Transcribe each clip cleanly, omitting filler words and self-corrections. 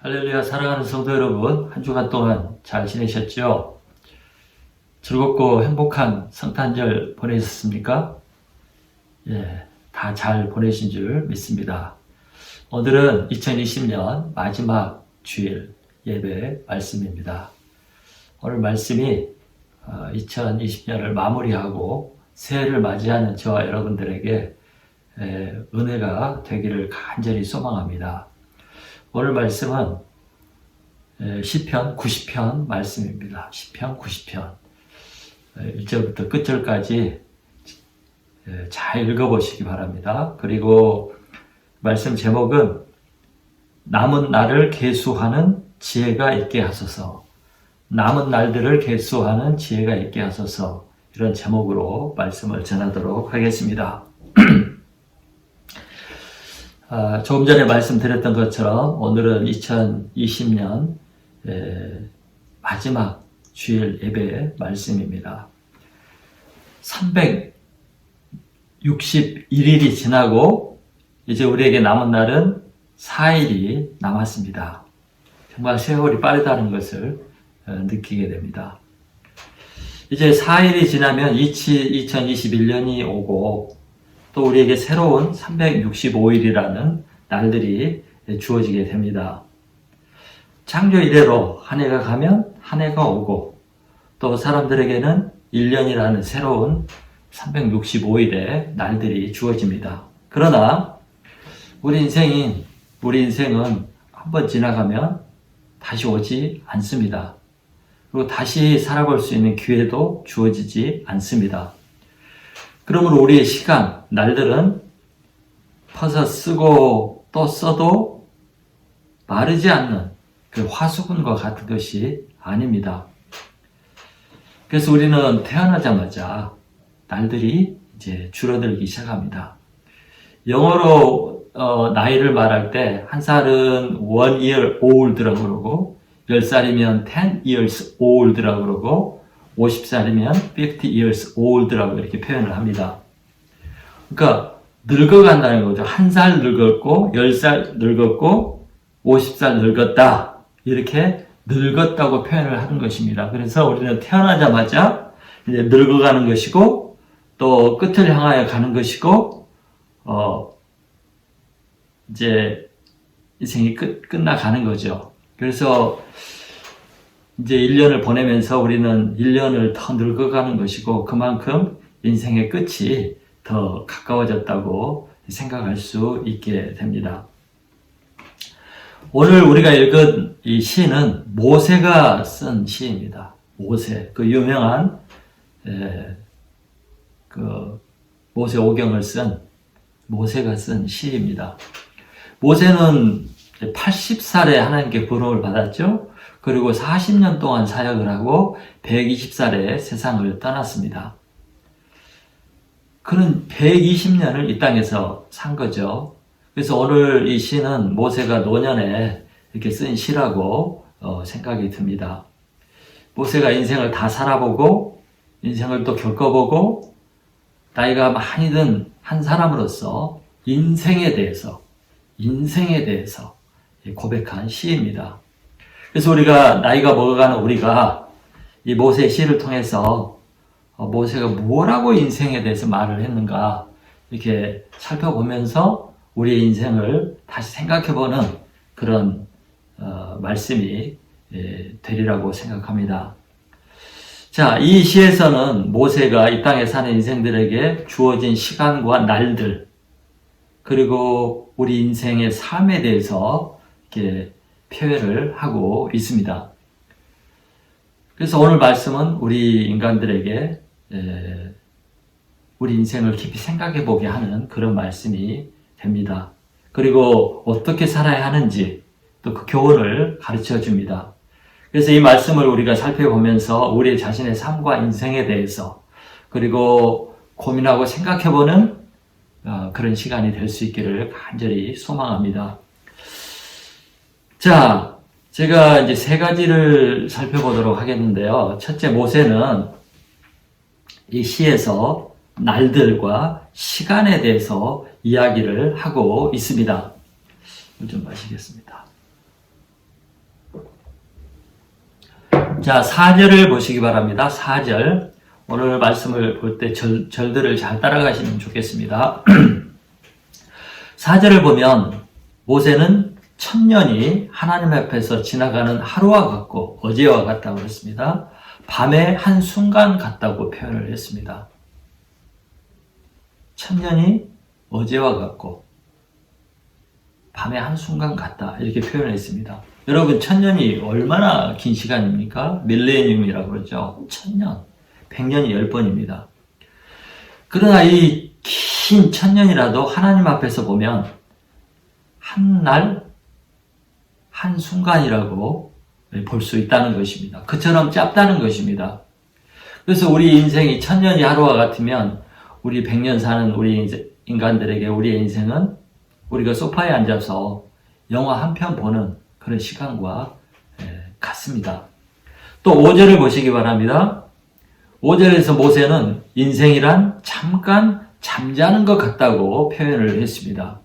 할렐루야. 사랑하는 성도 여러분, 한 주간 동안 잘 지내셨죠? 즐겁고 행복한 성탄절 보내셨습니까? 예, 다 잘 보내신 줄 믿습니다. 오늘은 2020년 마지막 주일 예배 말씀입니다. 오늘 말씀이 2020년을 마무리하고 새해를 맞이하는 저와 여러분들에게 은혜가 되기를 간절히 소망합니다. 오늘 말씀은 시편 90편 말씀입니다. 시편 90편 1절부터 끝절까지 잘 읽어보시기 바랍니다. 그리고 말씀 제목은 남은 날을 계수하는 지혜가 있게 하소서. 남은 날들을 계수하는 지혜가 있게 하소서. 이런 제목으로 말씀을 전하도록 하겠습니다. 조금 전에 말씀드렸던 것처럼 오늘은 2020년 마지막 주일 예배 말씀입니다. 361일이 지나고 이제 우리에게 남은 날은 4일이 남았습니다. 정말 세월이 빠르다는 것을 느끼게 됩니다. 이제 4일이 지나면 2021년이 오고 또 우리에게 새로운 365일이라는 날들이 주어지게 됩니다. 창조 이래로 한 해가 가면 한 해가 오고 또 사람들에게는 1년이라는 새로운 365일의 날들이 주어집니다. 그러나 우리 인생은 한번 지나가면 다시 오지 않습니다. 그리고 다시 살아볼 수 있는 기회도 주어지지 않습니다. 그러므로 우리의 시간, 날들은 퍼서 쓰고 또 써도 마르지 않는 그 화수분과 같은 것이 아닙니다. 그래서 우리는 태어나자마자 날들이 이제 줄어들기 시작합니다. 영어로 나이를 말할 때 한 살은 1 year old라고 그러고 10살이면 10 years old라고 그러고 50살이면 50 years old라고 이렇게 표현을 합니다. 그러니까 늙어간다는 거죠. 1살 늙었고 10살 늙었고 50살 늙었다. 이렇게 늙었다고 표현을 하는 것입니다. 그래서 우리는 태어나자마자 이제 늙어가는 것이고 또 끝을 향하여 가는 것이고 이제 인생이 끝나가는 거죠. 그래서 이제 1년을 보내면서 우리는 1년을 더 늙어가는 것이고 그만큼 인생의 끝이 더 가까워졌다고 생각할 수 있게 됩니다. 오늘 우리가 읽은 이 시는 모세가 쓴 시입니다. 모세, 그 유명한 그 모세 오경을 쓴 모세가 쓴 시입니다. 모세는 80살에 하나님께 부름을 받았죠. 그리고 40년 동안 사역을 하고 120살에 세상을 떠났습니다. 그는 120년을 이 땅에서 산 거죠. 그래서 오늘 이 시는 모세가 노년에 이렇게 쓴 시라고 생각이 듭니다. 모세가 인생을 다 살아보고 인생을 또 겪어보고 나이가 많이 든 한 사람으로서 인생에 대해서 고백한 시입니다. 그래서 우리가 나이가 먹어가는 우리가 이 모세의 시를 통해서 모세가 뭐라고 인생에 대해서 말을 했는가 이렇게 살펴보면서 우리의 인생을 다시 생각해보는 그런 말씀이 되리라고 생각합니다. 자, 이 시에서는 모세가 이 땅에 사는 인생들에게 주어진 시간과 날들 그리고 우리 인생의 삶에 대해서 이렇게 표현을 하고 있습니다. 그래서 오늘 말씀은 우리 인간들에게 우리 인생을 깊이 생각해 보게 하는 그런 말씀이 됩니다. 그리고 어떻게 살아야 하는지 또 그 교훈을 가르쳐 줍니다. 그래서 이 말씀을 우리가 살펴보면서 우리 자신의 삶과 인생에 대해서 그리고 고민하고 생각해 보는 그런 시간이 될 수 있기를 간절히 소망합니다. 자, 제가 이제 세 가지를 살펴보도록 하겠는데요. 첫째, 모세는 이 시에서 날들과 시간에 대해서 이야기를 하고 있습니다. 물 좀 마시겠습니다. 자, 4절을 보시기 바랍니다. 4절. 오늘 말씀을 볼 때 절들을 잘 따라가시면 좋겠습니다. 4절을 보면 모세는 천년이 하나님 앞에서 지나가는 하루와 같고 어제와 같다고 했습니다. 밤의 한순간 같다고 표현을 했습니다. 천년이 어제와 같고 밤의 한순간 같다 이렇게 표현을 했습니다. 여러분, 천년이 얼마나 긴 시간입니까? 밀레니엄이라고 그러죠. 천년, 100년이 10번입니다. 그러나 이 긴 천년이라도 하나님 앞에서 보면 한 날, 한 순간이라고 볼 수 있다는 것입니다. 그처럼 짧다는 것입니다. 그래서 우리 인생이 천년이 하루와 같으면 우리 100년 사는 우리 인간들에게 우리의 인생은 우리가 소파에 앉아서 영화 한 편 보는 그런 시간과 같습니다. 또 5절을 보시기 바랍니다. 5절에서 모세는 인생이란 잠깐 잠자는 것 같다고 표현을 했습니다.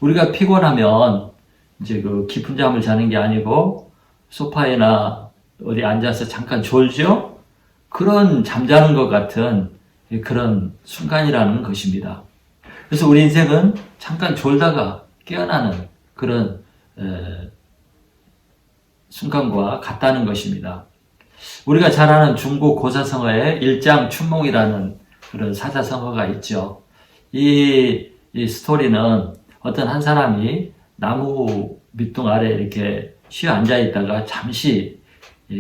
우리가 피곤하면 이제 그 깊은 잠을 자는 게 아니고 소파에나 어디 앉아서 잠깐 졸죠? 그런 잠자는 것 같은 그런 순간이라는 것입니다. 그래서 우리 인생은 잠깐 졸다가 깨어나는 그런 순간과 같다는 것입니다. 우리가 잘 아는 중국 고사성어에 일장춘몽이라는 그런 사자성어가 있죠. 이 스토리는 어떤 한 사람이 나무 밑둥 아래 이렇게 쉬어 앉아 있다가 잠시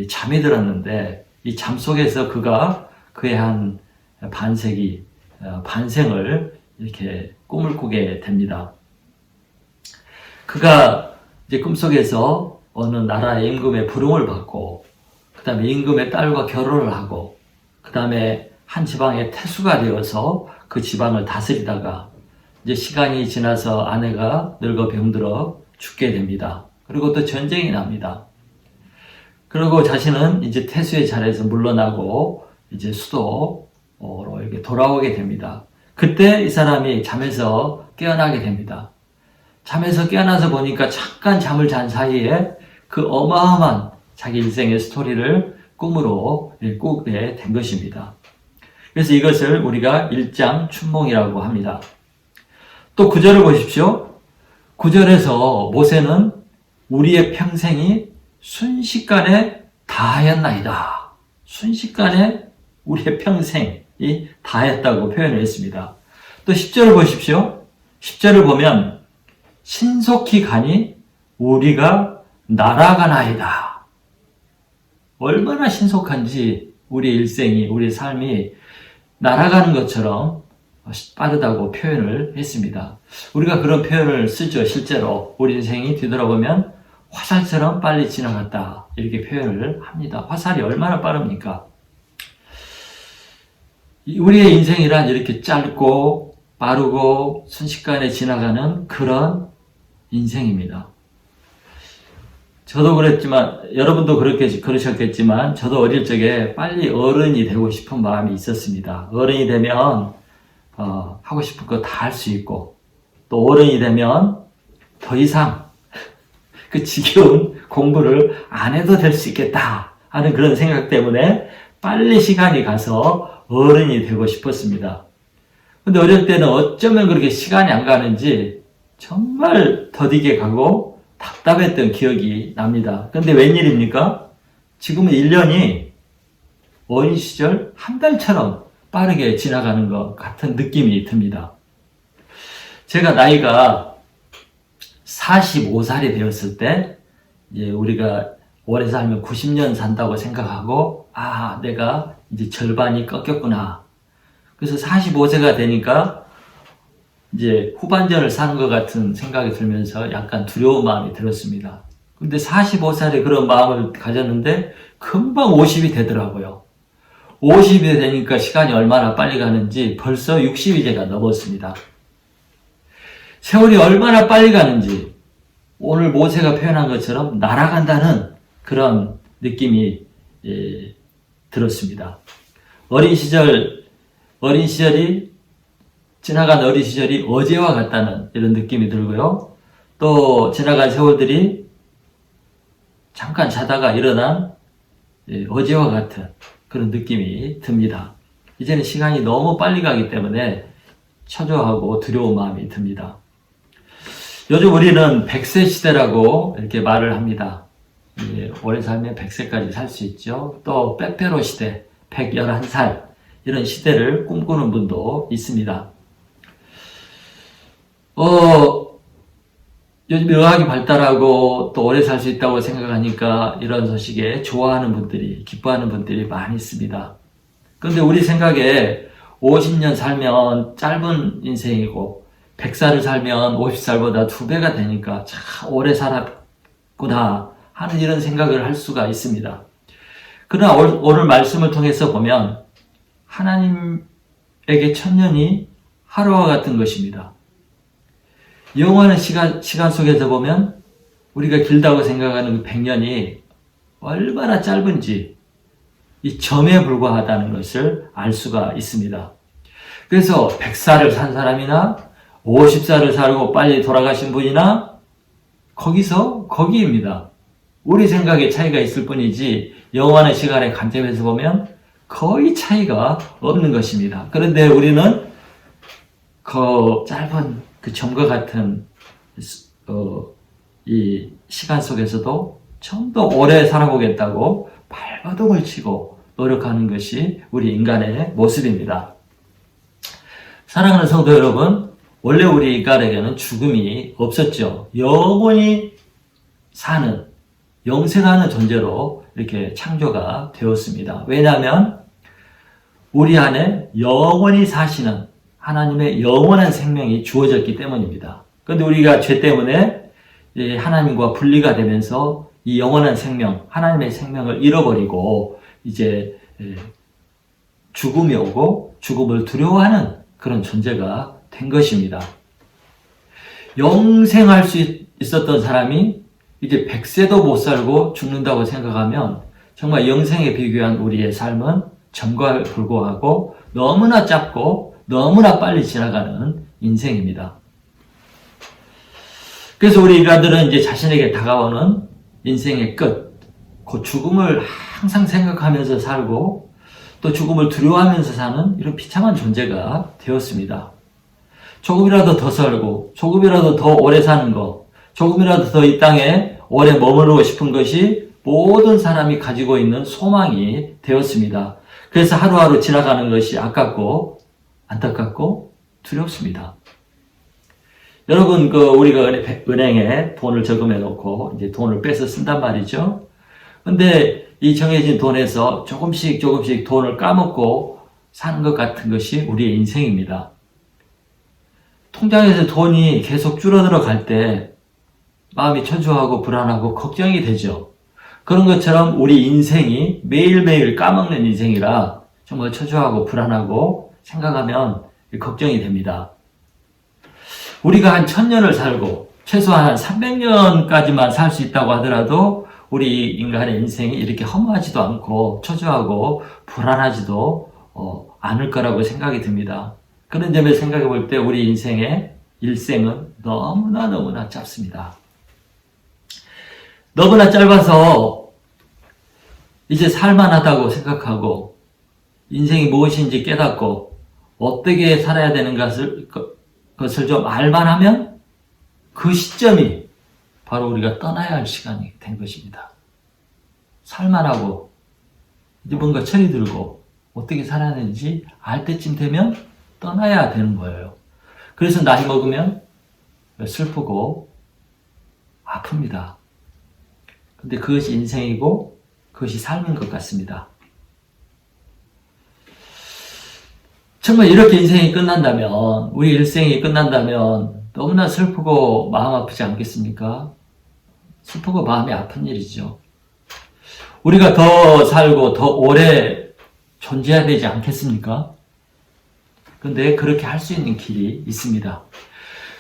잠이 들었는데 이 잠 속에서 그가 그의 한 반생을 이렇게 꿈을 꾸게 됩니다. 그가 이제 꿈속에서 어느 나라의 임금의 부름을 받고, 그 다음에 임금의 딸과 결혼을 하고, 그 다음에 한 지방의 태수가 되어서 그 지방을 다스리다가 이제 시간이 지나서 아내가 늙어 병들어 죽게 됩니다. 그리고 또 전쟁이 납니다. 그리고 자신은 이제 태수의 자리에서 물러나고 이제 수도로 이렇게 돌아오게 됩니다. 그때 이 사람이 잠에서 깨어나게 됩니다. 잠에서 깨어나서 보니까 잠깐 잠을 잔 사이에 그 어마어마한 자기 인생의 스토리를 꿈으로 꾸게 된 것입니다. 그래서 이것을 우리가 일장춘몽이라고 합니다. 또 9절을 보십시오. 9절에서 모세는 우리의 평생이 순식간에 다하였나이다. 순식간에 우리의 평생이 다했다고 표현을 했습니다. 또 10절을 보십시오. 10절을 보면 신속히 가니 우리가 날아가나이다. 얼마나 신속한지 우리 일생이, 우리 삶이 날아가는 것처럼 빠르다고 표현을 했습니다. 우리가 그런 표현을 쓰죠. 실제로 우리 인생이 뒤돌아보면 화살처럼 빨리 지나갔다 이렇게 표현을 합니다. 화살이 얼마나 빠릅니까? 우리의 인생이란 이렇게 짧고 빠르고 순식간에 지나가는 그런 인생입니다. 저도 그랬지만 여러분도 그러셨겠지만 저도 어릴 적에 빨리 어른이 되고 싶은 마음이 있었습니다. 어른이 되면 하고 싶은 거 다 할 수 있고, 또 어른이 되면 더 이상 그 지겨운 공부를 안 해도 될 수 있겠다 하는 그런 생각 때문에 빨리 시간이 가서 어른이 되고 싶었습니다. 근데 어릴 때는 어쩌면 그렇게 시간이 안 가는지 정말 더디게 가고 답답했던 기억이 납니다. 근데 웬일입니까? 지금은 1년이 어린 시절 한 달처럼 빠르게 지나가는 것 같은 느낌이 듭니다. 제가 나이가 45살이 되었을 때, 이제 우리가 오래 살면 90년 산다고 생각하고, 내가 이제 절반이 꺾였구나. 그래서 45세가 되니까 이제 후반전을 사는 것 같은 생각이 들면서 약간 두려운 마음이 들었습니다. 근데 45살에 그런 마음을 가졌는데 금방 50이 되더라고요. 50이 되니까 시간이 얼마나 빨리 가는지 벌써 60이 제가 넘었습니다. 세월이 얼마나 빨리 가는지 오늘 모세가 표현한 것처럼 날아간다는 그런 느낌이 들었습니다. 지나간 어린 시절이 어제와 같다는 이런 느낌이 들고요. 또 지나간 세월들이 잠깐 자다가 일어난 어제와 같은 그런 느낌이 듭니다. 이제는 시간이 너무 빨리 가기 때문에 초조하고 두려운 마음이 듭니다. 요즘 우리는 100세 시대라고 이렇게 말을 합니다. 오래 살면 100세까지 살 수 있죠. 또 빼빼로 시대, 111살 이런 시대를 꿈꾸는 분도 있습니다. 요즘 의학이 발달하고 또 오래 살 수 있다고 생각하니까 이런 소식에 좋아하는 분들이, 기뻐하는 분들이 많이 있습니다. 그런데 우리 생각에 50년 살면 짧은 인생이고 100살을 살면 50살보다 2배가 되니까 참 오래 살았구나 하는 이런 생각을 할 수가 있습니다. 그러나 오늘 말씀을 통해서 보면 하나님에게 천년이 하루와 같은 것입니다. 영원한 시간 속에서 보면 우리가 길다고 생각하는 100년이 얼마나 짧은지 이 점에 불과하다는 것을 알 수가 있습니다. 그래서 100살을 산 사람이나 50살을 살고 빨리 돌아가신 분이나 거기입니다. 우리 생각에 차이가 있을 뿐이지 영원한 시간에 관점에서 보면 거의 차이가 없는 것입니다. 그런데 우리는 그 짧은 그 점과 같은 이 시간 속에서도 좀 더 오래 살아보겠다고 발버둥을 치고 노력하는 것이 우리 인간의 모습입니다. 사랑하는 성도 여러분, 원래 우리 인간에게는 죽음이 없었죠. 영원히 사는, 영생하는 존재로 이렇게 창조가 되었습니다. 왜냐하면 우리 안에 영원히 사시는 하나님의 영원한 생명이 주어졌기 때문입니다. 그런데 우리가 죄 때문에 하나님과 분리가 되면서 이 영원한 생명, 하나님의 생명을 잃어버리고 이제 죽음이 오고 죽음을 두려워하는 그런 존재가 된 것입니다. 영생할 수 있었던 사람이 이제 100세도 못 살고 죽는다고 생각하면 정말 영생에 비교한 우리의 삶은 점과 불구하고 너무나 짧고 너무나 빨리 지나가는 인생입니다. 그래서 우리 인간들은 이제 자신에게 다가오는 인생의 끝, 그 죽음을 항상 생각하면서 살고 또 죽음을 두려워하면서 사는 이런 비참한 존재가 되었습니다. 조금이라도 더 살고 조금이라도 더 오래 사는 것, 조금이라도 더 이 땅에 오래 머무르고 싶은 것이 모든 사람이 가지고 있는 소망이 되었습니다. 그래서 하루하루 지나가는 것이 아깝고 안타깝고 두렵습니다. 여러분, 우리가 은행에 돈을 저금해 놓고 이제 돈을 빼서 쓴단 말이죠. 근데 이 정해진 돈에서 조금씩 돈을 까먹고 사는 것 같은 것이 우리의 인생입니다. 통장에서 돈이 계속 줄어들어 갈 때 마음이 초조하고 불안하고 걱정이 되죠. 그런 것처럼 우리 인생이 매일매일 까먹는 인생이라 정말 초조하고 불안하고 생각하면 걱정이 됩니다. 우리가 한 1000년을 살고 최소한 한 300년까지만 살 수 있다고 하더라도 우리 인간의 인생이 이렇게 허무하지도 않고 초조하고 불안하지도 않을 거라고 생각이 듭니다. 그런 점에서 생각해 볼 때 우리 인생의 일생은 너무나 짧습니다. 너무나 짧아서 이제 살만하다고 생각하고 인생이 무엇인지 깨닫고 어떻게 살아야 되는 것을 좀 알만하면 그 시점이 바로 우리가 떠나야 할 시간이 된 것입니다. 살만하고 이제 뭔가 철이 들고 어떻게 살아야 되는지 알 때쯤 되면 떠나야 되는 거예요. 그래서 나이 먹으면 슬프고 아픕니다. 근데 그것이 인생이고 그것이 삶인 것 같습니다. 정말 이렇게 인생이 끝난다면, 우리 일생이 끝난다면 너무나 슬프고 마음 아프지 않겠습니까? 슬프고 마음이 아픈 일이죠. 우리가 더 살고 더 오래 존재해야 되지 않겠습니까? 그런데 그렇게 할 수 있는 길이 있습니다.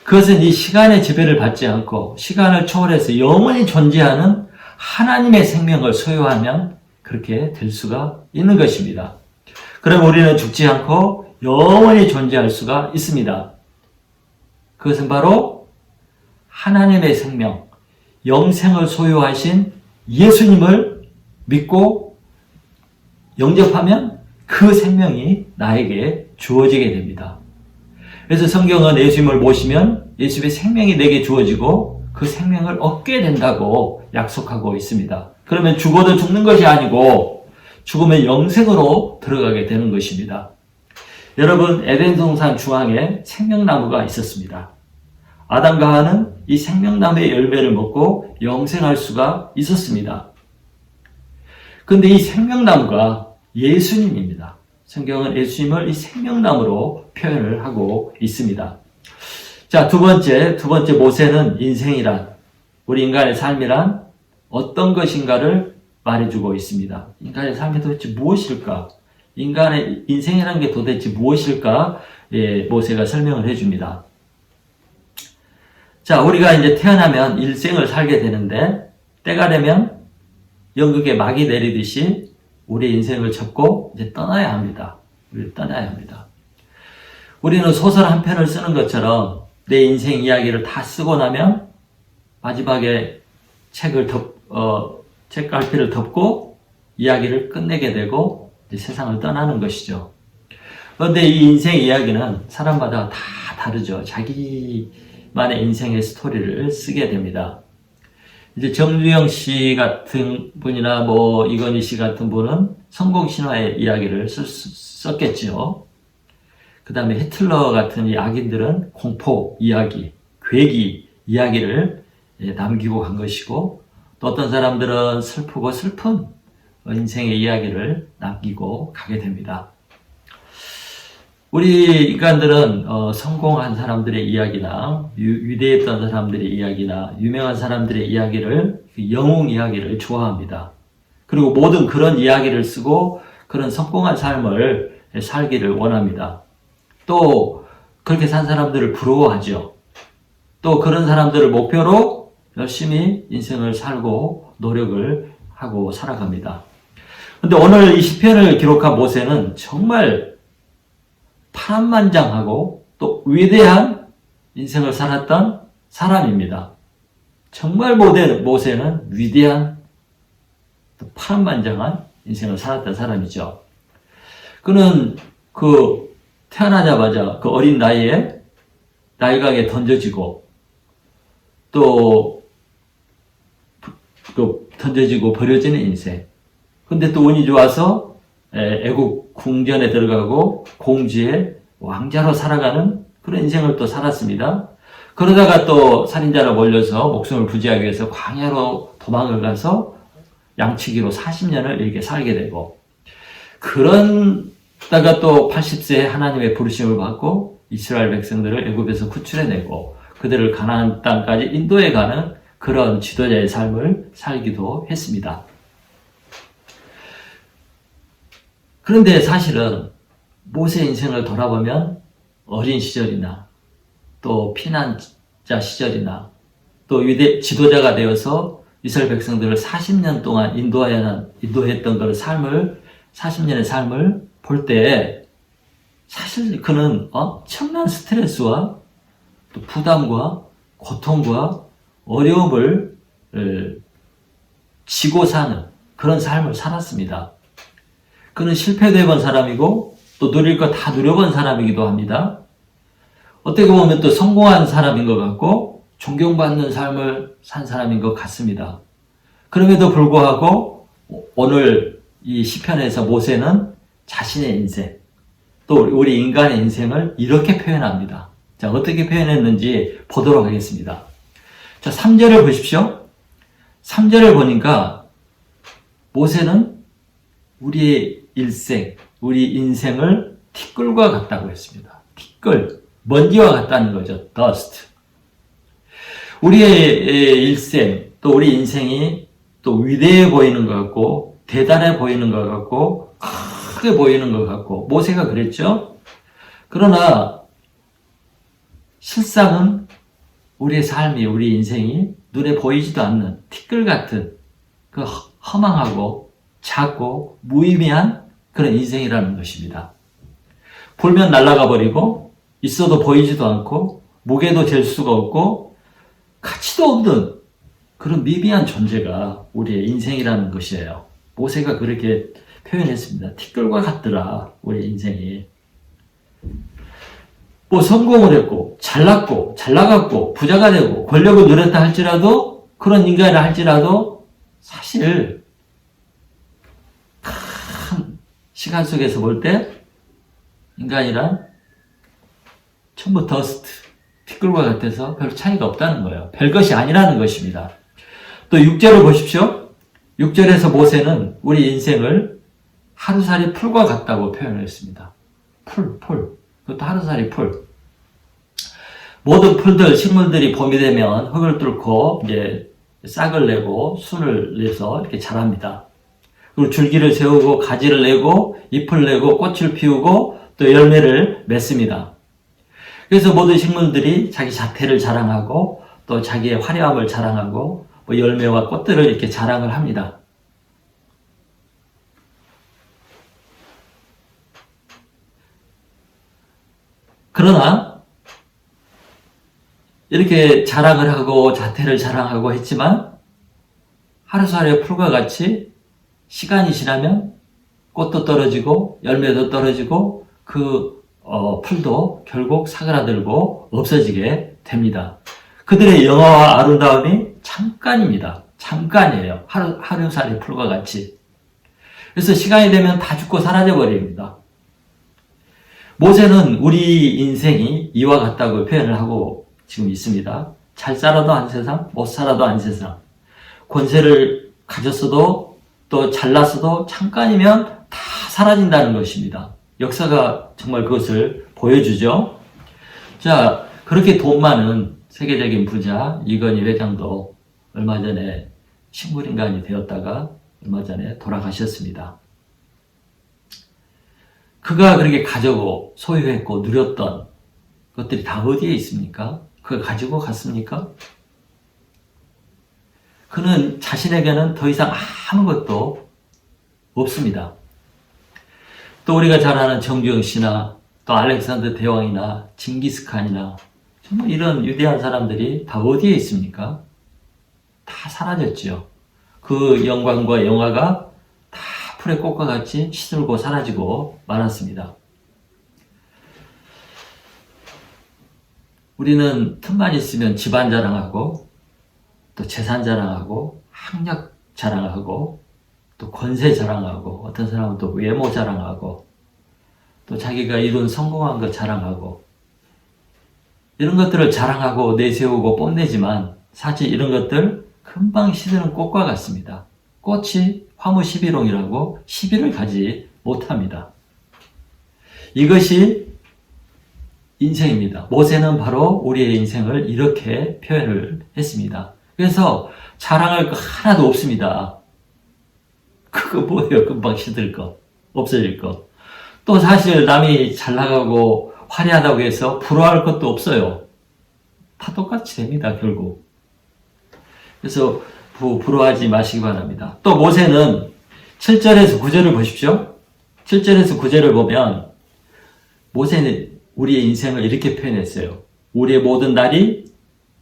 그것은 이 시간의 지배를 받지 않고 시간을 초월해서 영원히 존재하는 하나님의 생명을 소유하면 그렇게 될 수가 있는 것입니다. 그럼 우리는 죽지 않고 영원히 존재할 수가 있습니다. 그것은 바로 하나님의 생명, 영생을 소유하신 예수님을 믿고 영접하면 그 생명이 나에게 주어지게 됩니다. 그래서 성경은 예수님을 모시면 예수님의 생명이 내게 주어지고 그 생명을 얻게 된다고 약속하고 있습니다. 그러면 죽어도 죽는 것이 아니고 죽으면 영생으로 들어가게 되는 것입니다. 여러분, 에덴 동산 중앙에 생명나무가 있었습니다. 아담과 하와는 이 생명나무의 열매를 먹고 영생할 수가 있었습니다. 그런데 이 생명나무가 예수님입니다. 성경은 예수님을 이 생명나무로 표현을 하고 있습니다. 자, 두 번째 모세는 인생이란, 우리 인간의 삶이란 어떤 것인가를 말해주고 있습니다. 인간의 삶이 도대체 무엇일까? 인간의 인생이라는 게 도대체 무엇일까? 예, 모세가 설명을 해줍니다. 자, 우리가 이제 태어나면 일생을 살게 되는데, 때가 되면 연극에 막이 내리듯이 우리의 인생을 접고 이제 떠나야 합니다. 우리를 떠나야 합니다. 우리는 소설 한 편을 쓰는 것처럼 내 인생 이야기를 다 쓰고 나면 마지막에 책갈피를 덮고 이야기를 끝내게 되고 이제 세상을 떠나는 것이죠. 그런데 이 인생 이야기는 사람마다 다 다르죠. 자기만의 인생의 스토리를 쓰게 됩니다. 이제 정주영 씨 같은 분이나 이건희 씨 같은 분은 성공 신화의 이야기를 썼겠죠. 그 다음에 히틀러 같은 이 악인들은 공포 이야기, 괴기 이야기를 남기고 간 것이고, 또 어떤 사람들은 슬프고 슬픈 인생의 이야기를 남기고 가게 됩니다. 우리 인간들은 성공한 사람들의 이야기나 위대했던 사람들의 이야기나 유명한 사람들의 이야기를, 영웅 이야기를 좋아합니다. 그리고 모든 그런 이야기를 쓰고 그런 성공한 삶을 살기를 원합니다. 또 그렇게 산 사람들을 부러워하죠. 또 그런 사람들을 목표로 열심히 인생을 살고 노력을 하고 살아갑니다. 그런데 오늘 이 시편을 기록한 모세는 정말 파란만장하고 또 위대한 인생을 살았던 사람입니다. 정말 모세는 위대한 또 파란만장한 인생을 살았던 사람이죠. 그는 태어나자마자 그 어린 나이에 나일강에 던져지고 또 던져지고 버려지는 인생. 근데 또 운이 좋아서 애국 궁전에 들어가고 공주의 왕자로 살아가는 그런 인생을 또 살았습니다. 그러다가 또 살인자로 몰려서 목숨을 부지하기 위해서 광야로 도망을 가서 양치기로 40년을 이렇게 살게 되고, 그런다가 또 80세에 하나님의 부르심을 받고 이스라엘 백성들을 애굽에서 구출해내고 그들을 가나안 땅까지 인도해 가는 그런 지도자의 삶을 살기도 했습니다. 그런데 사실은 모세 인생을 돌아보면 어린 시절이나 또 피난자 시절이나 또 지도자가 되어서 이스라엘 백성들을 40년 동안 인도했던 그 40년의 삶을 볼 때 사실 그는 엄청난 스트레스와 또 부담과 고통과 어려움을 지고 사는 그런 삶을 살았습니다. 그는 실패도 해본 사람이고 또 누릴 거 다 누려본 사람이기도 합니다. 어떻게 보면 또 성공한 사람인 것 같고 존경받는 삶을 산 사람인 것 같습니다. 그럼에도 불구하고 오늘 이 시편에서 모세는 자신의 인생, 또 우리 인간의 인생을 이렇게 표현합니다. 자, 어떻게 표현했는지 보도록 하겠습니다. 자, 3절을 보십시오. 3절을 보니까 모세는 우리의 일생, 우리 인생을 티끌과 같다고 했습니다. 티끌, 먼지와 같다는 거죠. dust. 우리의 일생, 또 우리 인생이 또 위대해 보이는 것 같고, 대단해 보이는 것 같고, 크게 보이는 것 같고, 모세가 그랬죠. 그러나 실상은 우리의 삶이, 우리 인생이 눈에 보이지도 않는 티끌 같은 그 허망하고 작고 무의미한 그런 인생이라는 것입니다. 불면 날아가 버리고 있어도 보이지도 않고 무게도 잴 수가 없고 가치도 없는 그런 미비한 존재가 우리의 인생이라는 것이에요. 모세가 그렇게 표현했습니다. 티끌과 같더라, 우리 인생이. 뭐 성공을 했고, 잘났고, 잘나갔고, 부자가 되고, 권력을 누렸다 할지라도, 그런 인간이라 할지라도, 사실, 큰 시간 속에서 볼 때, 인간이란 전부 더스트, 티끌과 같아서 별 차이가 없다는 거예요. 별것이 아니라는 것입니다. 또 6절을 보십시오. 6절에서 모세는 우리 인생을 하루살이 풀과 같다고 표현을 했습니다. 풀. 그것도 하루살이 풀. 모든 풀들, 식물들이 봄이 되면 흙을 뚫고 이제 싹을 내고 순을 내서 이렇게 자랍니다. 그리고 줄기를 세우고 가지를 내고 잎을 내고 꽃을 피우고 또 열매를 맺습니다. 그래서 모든 식물들이 자기 자태를 자랑하고 또 자기의 화려함을 자랑하고 뭐 열매와 꽃들을 이렇게 자랑을 합니다. 그러나 이렇게 자랑을 하고 자태를 자랑하고 했지만 하루살의 풀과 같이 시간이 지나면 꽃도 떨어지고 열매도 떨어지고 그 풀도 결국 사그라들고 없어지게 됩니다. 그들의 영화와 아름다움이 잠깐입니다. 잠깐이에요. 하루살의 풀과 같이. 그래서 시간이 되면 다 죽고 사라져 버립니다. 모세는 우리 인생이 이와 같다고 표현을 하고 지금 있습니다. 잘 살아도 한 세상, 못 살아도 한 세상. 권세를 가졌어도 또 잘났어도 잠깐이면 다 사라진다는 것입니다. 역사가 정말 그것을 보여주죠. 자, 그렇게 돈 많은 세계적인 부자 이건희 회장도 얼마 전에 식물인간이 되었다가 얼마 전에 돌아가셨습니다. 그가 그렇게 가지고 소유했고 누렸던 것들이 다 어디에 있습니까? 그가 가지고 갔습니까? 그는 자신에게는 더 이상 아무것도 없습니다. 또 우리가 잘 아는 정주영 씨나 또 알렉산더 대왕이나 징기스칸이나 정말 이런 위대한 사람들이 다 어디에 있습니까? 다 사라졌죠. 그 영광과 영화가 다 풀의 꽃과 같이 시들고 사라지고 말았습니다. 우리는 틈만 있으면 집안 자랑하고 또 재산 자랑하고 학력 자랑하고 또 권세 자랑하고 어떤 사람은 또 외모 자랑하고 또 자기가 이룬 성공한 것 자랑하고 이런 것들을 자랑하고 내세우고 뽐내지만 사실 이런 것들 금방 시드는 꽃과 같습니다. 꽃이 화무 11홍이라고 시비를 가지 못합니다. 이것이 인생입니다. 모세는 바로 우리의 인생을 이렇게 표현을 했습니다. 그래서 자랑할 거 하나도 없습니다. 그거 뭐예요? 금방 시들 거, 없어질 거. 또 사실 남이 잘 나가고 화려하다고 해서 부러워할 것도 없어요. 다 똑같이 됩니다, 결국. 그래서 부러워하지 마시기 바랍니다. 또 모세는 7절에서 9절을 보십시오. 7절에서 9절을 보면 모세는 우리의 인생을 이렇게 표현했어요. 우리의 모든 날이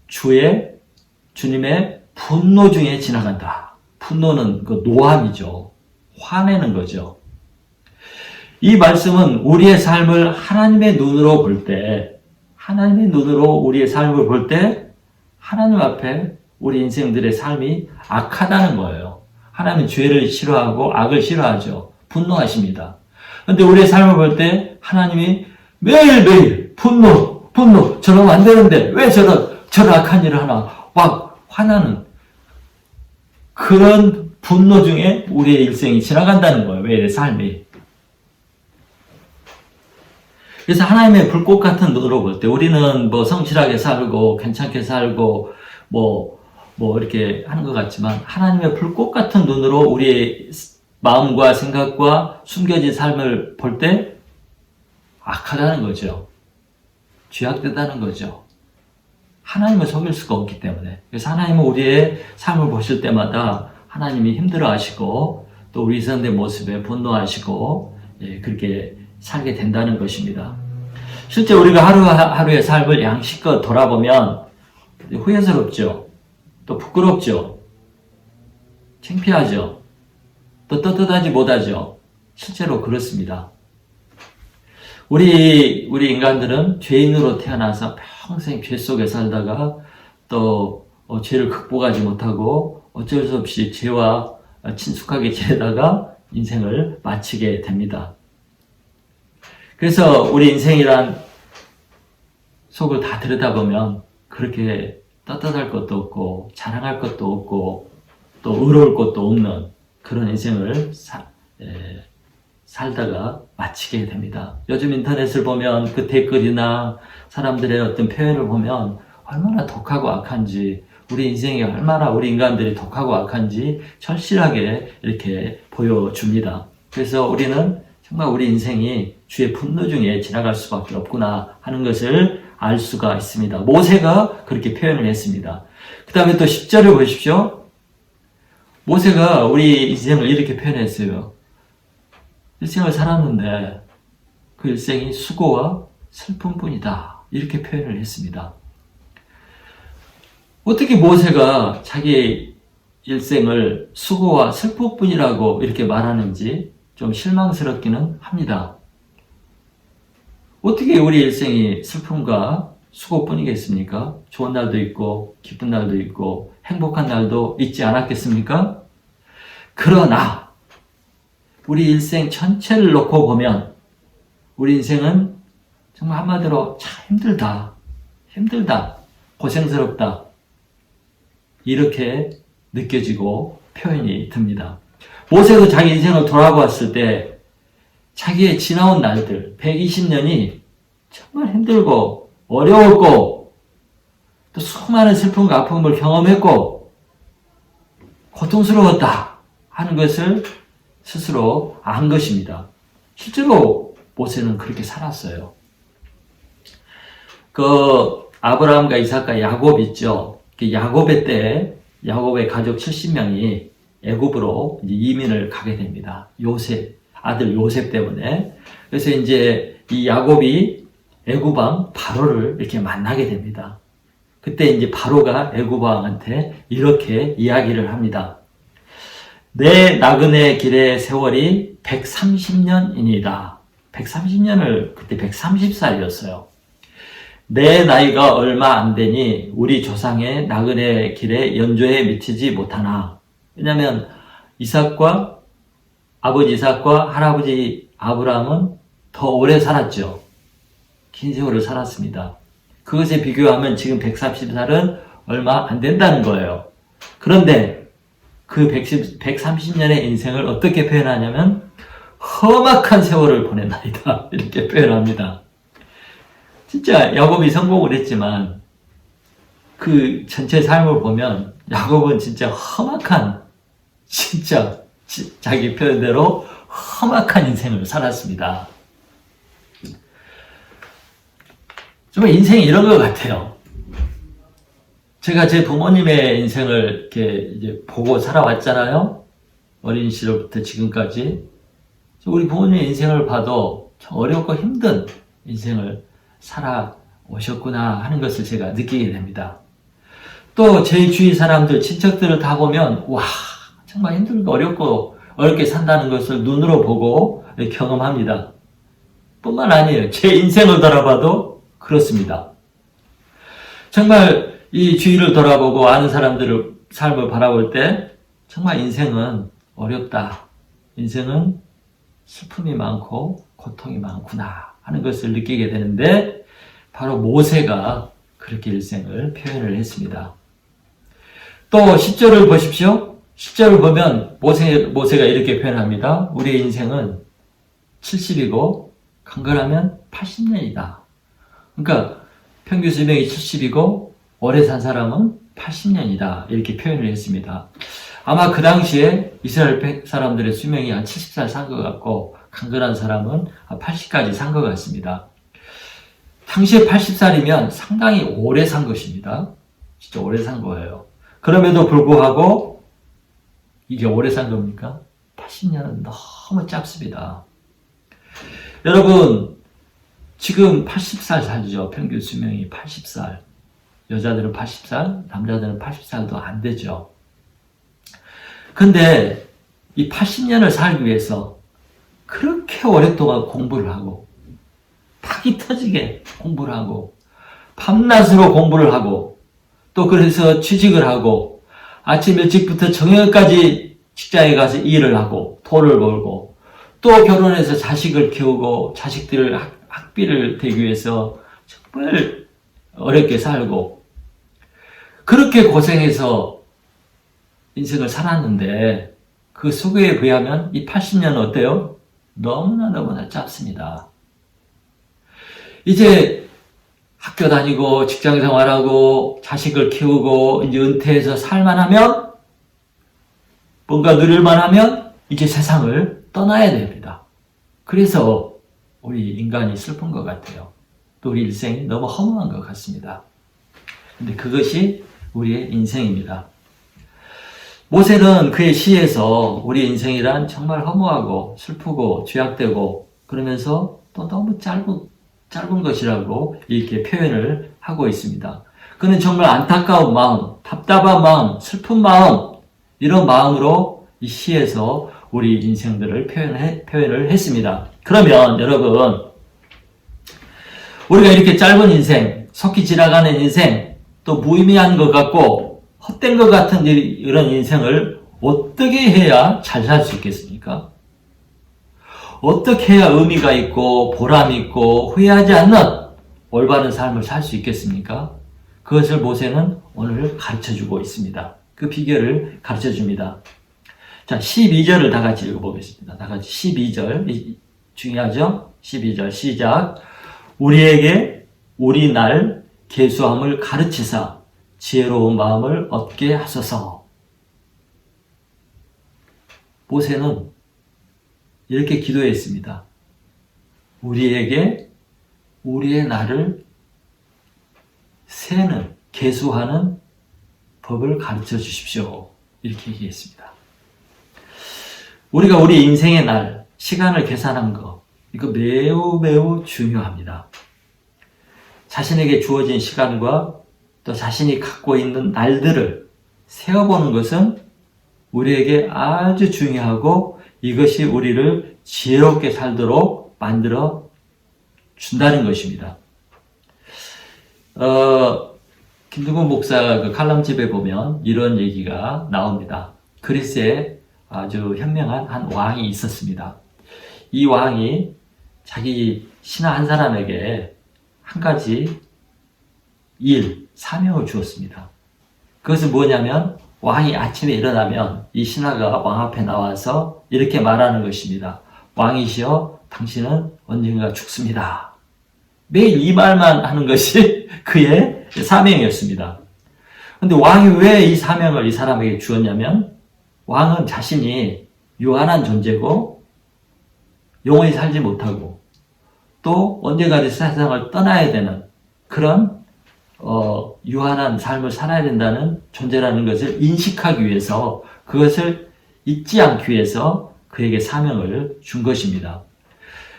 주님의 분노 중에 지나간다. 분노는 그 노함이죠. 화내는 거죠. 이 말씀은 우리의 삶을 하나님의 눈으로 볼 때, 하나님의 눈으로 우리의 삶을 볼 때, 하나님 앞에 우리 인생들의 삶이 악하다는 거예요. 하나님은 죄를 싫어하고 악을 싫어하죠. 분노하십니다. 그런데 우리의 삶을 볼 때 하나님이 매일매일 분노, 저러면 안 되는데 왜 저런 악한 일을 하나 막 화나는 그런 분노 중에 우리의 일생이 지나간다는 거예요. 매일의 삶이. 그래서 하나님의 불꽃 같은 눈으로 볼 때 우리는 뭐 성실하게 살고 괜찮게 살고 뭐 이렇게 하는 것 같지만 하나님의 불꽃 같은 눈으로 우리의 마음과 생각과 숨겨진 삶을 볼 때 악하다는 거죠. 죄악되다는 거죠. 하나님을 속일 수가 없기 때문에. 그래서 하나님은 우리의 삶을 보실 때마다 하나님이 힘들어 하시고 또 우리 선대 모습에 분노하시고 그렇게 살게 된다는 것입니다. 실제 우리가 하루하루의 삶을 양식껏 돌아보면 후회스럽죠. 또 부끄럽죠. 창피하죠. 또 떳떳하지 못하죠. 실제로 그렇습니다. 우리 인간들은 죄인으로 태어나서 평생 죄 속에 살다가 또 죄를 극복하지 못하고 어쩔 수 없이 죄와 친숙하게 지내다가 인생을 마치게 됩니다. 그래서 우리 인생이란 속을 다 들여다보면 그렇게 떳떳할 것도 없고 자랑할 것도 없고 또 의로울 것도 없는 그런 인생을 살다가 마치게 됩니다. 요즘 인터넷을 보면 그 댓글이나 사람들의 어떤 표현을 보면 얼마나 독하고 악한지, 우리 인생이 얼마나 우리 인간들이 독하고 악한지 절실하게 이렇게 보여줍니다. 그래서 우리는 정말 우리 인생이 주의 분노 중에 지나갈 수밖에 없구나 하는 것을 알 수가 있습니다. 모세가 그렇게 표현을 했습니다. 그 다음에 또 10절을 보십시오. 모세가 우리 인생을 이렇게 표현했어요. 일생을 살았는데 그 일생이 수고와 슬픔뿐이다. 이렇게 표현을 했습니다. 어떻게 모세가 자기 일생을 수고와 슬픔뿐이라고 이렇게 말하는지 좀 실망스럽기는 합니다. 어떻게 우리 일생이 슬픔과 수고뿐이겠습니까? 좋은 날도 있고 기쁜 날도 있고 행복한 날도 있지 않았겠습니까? 그러나 우리 일생 전체를 놓고 보면 우리 인생은 정말 한마디로 참 힘들다, 고생스럽다 이렇게 느껴지고 표현이 듭니다. 모세도 자기 인생을 돌아보았을 때 자기의 지나온 날들 120년이 정말 힘들고 어려웠고 또 수많은 슬픔과 아픔을 경험했고 고통스러웠다 하는 것을 스스로 안 것입니다. 실제로 모세는 그렇게 살았어요. 그 아브라함과 이삭과 야곱 있죠. 야곱의 때 야곱의 가족 70명이 애굽으로 이민을 가게 됩니다. 아들 요셉 때문에. 그래서 이제 이 야곱이 애굽 왕 바로를 이렇게 만나게 됩니다. 그때 이제 바로가 애굽 왕한테 이렇게 이야기를 합니다. 내 나그네 길의 세월이 130년이니다. 130년을 그때 130살이었어요. 내 나이가 얼마 안 되니 우리 조상의 나그네 길의 연조에 미치지 못하나. 왜냐하면 아버지 이삭과 할아버지 아브라함은 더 오래 살았죠. 긴 세월을 살았습니다. 그것에 비교하면 지금 130살은 얼마 안 된다는 거예요. 그런데 그 130년의 인생을 어떻게 표현하냐면 험악한 세월을 보낸다이다 이렇게 표현합니다. 진짜 야곱이 성공을 했지만 그 전체 삶을 보면 야곱은 진짜 험악한 진짜 자기 표현대로 험악한 인생을 살았습니다. 정말 인생이 이런 것 같아요. 제가 제 부모님의 인생을 이렇게 이제 보고 살아왔잖아요. 어린 시절부터 지금까지. 우리 부모님의 인생을 봐도 참 어렵고 힘든 인생을 살아오셨구나 하는 것을 제가 느끼게 됩니다. 또 제 주위 사람들, 친척들을 다 보면 와 정말 힘들고 어렵고 어렵게 산다는 것을 눈으로 보고 경험합니다. 뿐만 아니에요. 제 인생을 돌아봐도 그렇습니다. 정말 이 주위를 돌아보고 아는 사람들의 삶을 바라볼 때 정말 인생은 어렵다. 인생은 슬픔이 많고 고통이 많구나 하는 것을 느끼게 되는데 바로 모세가 그렇게 일생을 표현을 했습니다. 또 10절을 보십시오. 10절을 보면 모세가 이렇게 표현합니다. 우리의 인생은 70이고 강건하면 80년이다. 그러니까 평균 수명이 70이고 오래 산 사람은 80년이다. 이렇게 표현을 했습니다. 아마 그 당시에 이스라엘 사람들의 수명이 한 70살 산 것 같고 강건한 사람은 80까지 산 것 같습니다. 당시에 80살이면 상당히 오래 산 것입니다. 진짜 오래 산 거예요. 그럼에도 불구하고 이게 오래 산 겁니까? 80년은 너무 짧습니다. 여러분 지금 80살 살죠. 평균 수명이 80살. 여자들은 80살, 남자들은 80살도 안 되죠. 근데 이 80년을 살기 위해서 그렇게 오랫동안 공부를 하고 팍이 터지게 공부를 하고 밤낮으로 공부를 하고 또 그래서 취직을 하고 아침 일찍부터 저녁까지 직장에 가서 일을 하고 돈을 벌고 또 결혼해서 자식을 키우고 자식들을 학비를 대기 위해서 정말 어렵게 살고 그렇게 고생해서 인생을 살았는데 그 속에 비하면 이 80년은 어때요? 너무나 짧습니다. 이제 학교 다니고 직장 생활하고 자식을 키우고 이제 은퇴해서 살만하면 뭔가 누릴만 하면 이제 세상을 떠나야 됩니다. 그래서 우리 인간이 슬픈 것 같아요. 또 우리 일생이 너무 허무한 것 같습니다. 근데 그것이 우리의 인생입니다. 모세는 그의 시에서 우리 인생이란 정말 허무하고 슬프고 죄악되고 그러면서 또 너무 짧은 것이라고 이렇게 표현을 하고 있습니다. 그는 정말 안타까운 마음, 답답한 마음, 슬픈 마음 이런 마음으로 이 시에서 우리 인생들을 표현을 했습니다. 그러면 여러분 우리가 이렇게 짧은 인생, 속히 지나가는 인생 또 무의미한 것 같고 헛된 것 같은 이런 인생을 어떻게 해야 잘 살 수 있겠습니까? 어떻게 해야 의미가 있고 보람 있고 후회하지 않는 올바른 삶을 살 수 있겠습니까? 그것을 모세는 오늘 가르쳐주고 있습니다. 그 비결을 가르쳐줍니다. 자, 12절을 다 같이 읽어보겠습니다. 다 같이 12절 중요하죠? 12절 시작. 우리에게 우리 날 계수함을 가르치사 지혜로운 마음을 얻게 하소서. 모세는 이렇게 기도했습니다. 우리에게 우리의 날을 세는, 계수하는 법을 가르쳐 주십시오. 이렇게 얘기했습니다. 우리가 우리 인생의 날, 시간을 계산한 거, 이거 매우 중요합니다. 자신에게 주어진 시간과 또 자신이 갖고 있는 날들을 세어보는 것은 우리에게 아주 중요하고 이것이 우리를 지혜롭게 살도록 만들어 준다는 것입니다. 김두건 목사 그 칼럼집에 보면 이런 얘기가 나옵니다. 그리스에 아주 현명한 한 왕이 있었습니다. 이 왕이 자기 신하 한 사람에게 한 가지 사명을 주었습니다. 그것은 뭐냐면 왕이 아침에 일어나면 이 신하가 왕 앞에 나와서 이렇게 말하는 것입니다. 왕이시여, 당신은 언젠가 죽습니다. 매일 이 말만 하는 것이 그의 사명이었습니다. 그런데 왕이 왜 이 사명을 이 사람에게 주었냐면 왕은 자신이 유한한 존재고 영원히 살지 못하고 또 언젠가 세상을 떠나야 되는 그런 유한한 삶을 살아야 된다는 존재라는 것을 인식하기 위해서 그것을 잊지 않기 위해서 그에게 사명을 준 것입니다.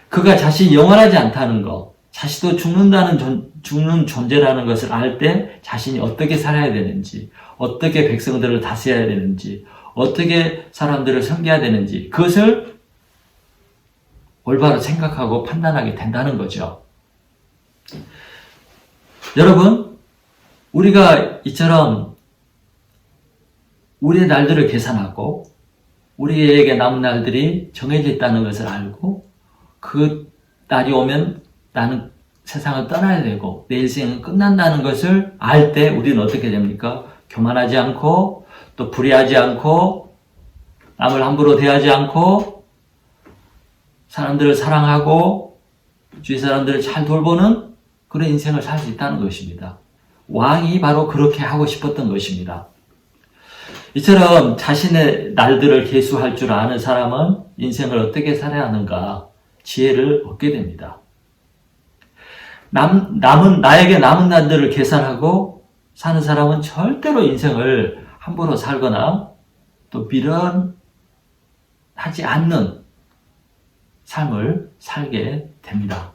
그가 자신이 영원하지 않다는 것, 자신도 죽는 존재라는 것을 알 때 자신이 어떻게 살아야 되는지, 어떻게 백성들을 다스려야 되는지, 어떻게 사람들을 섬겨야 되는지 그것을 올바로 생각하고 판단하게 된다는 거죠. 여러분, 우리가 이처럼 우리의 날들을 계산하고 우리에게 남은 날들이 정해져 있다는 것을 알고 그 날이 오면 나는 세상을 떠나야 되고 내 인생은 끝난다는 것을 알 때 우리는 어떻게 됩니까? 교만하지 않고 또 불의하지 않고 남을 함부로 대하지 않고 사람들을 사랑하고 주위 사람들을 잘 돌보는 그런 인생을 살 수 있다는 것입니다. 왕이 바로 그렇게 하고 싶었던 것입니다. 이처럼 자신의 날들을 계수할 줄 아는 사람은 인생을 어떻게 살아야 하는가 지혜를 얻게 됩니다. 나에게 남은 날들을 계산하고 사는 사람은 절대로 인생을 함부로 살거나 또 미련하지 않는 삶을 살게 됩니다.